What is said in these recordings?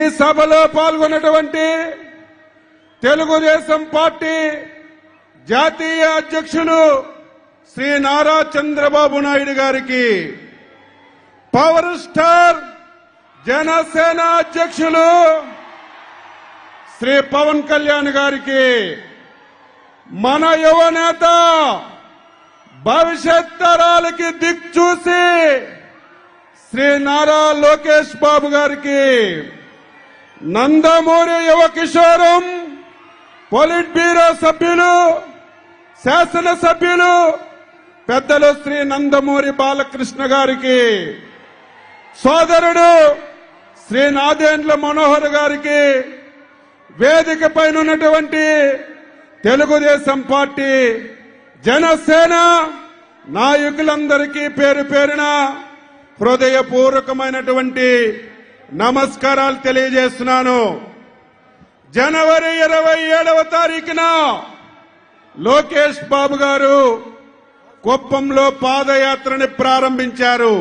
ఈ సభలో పాల్గొన్నటువంటి తెలుగుదేశం పార్టీ జాతీయ అధ్యక్షులు శ్రీ నారా చంద్రబాబు నాయుడు గారికి, పవర్ స్టార్ జనసేన అధ్యక్షులు శ్రీ పవన్ కళ్యాణ్ గారికి, మన యువనేత భవిష్యత్ తరాలకి దిక్చూసి శ్రీ నారా లోకేష్ బాబు గారికి, నందమూరి యువ కిషోరం పొలిట్ బ్యూరో సభ్యులు శాసనసభ్యులు పెద్దలు శ్రీ నందమూరి బాలకృష్ణ గారికి, సోదరుడు శ్రీ నాదెండ్ల మనోహర్ గారికి, వేదిక పైన ఉన్నటువంటి తెలుగుదేశం పార్టీ జనసేన నాయకులందరికీ పేరు పేరున హృదయపూర్వకమైనటువంటి నమస్కారాలు తెలియజేస్తున్నాను. జనవరి 27వ తారీఖున లోకేష్ బాబు గారు కుప్పంలో పాదయాత్రని ప్రారంభించారు.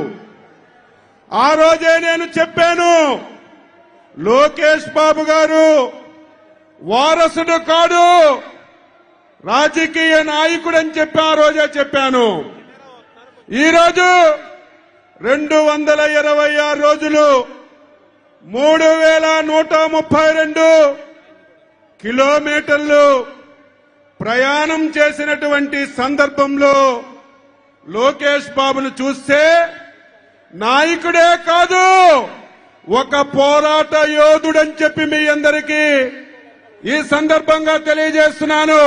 ఆ రోజే నేను చెప్పాను, లోకేష్ బాబు గారు వారసుడు కాడు, రాజకీయ నాయకుడని చెప్పి ఆ రోజే చెప్పాను. ఈరోజు 226 రోజులు 3132 కిలోమీటర్లు ప్రయాణం చేసినటువంటి సందర్భంలో లోకేష్ బాబును చూస్తే నాయకుడే కాదు, ఒక పోరాట యోధుడని చెప్పి మీ అందరికీ ఈ సందర్భంగా తెలియజేస్తున్నాను.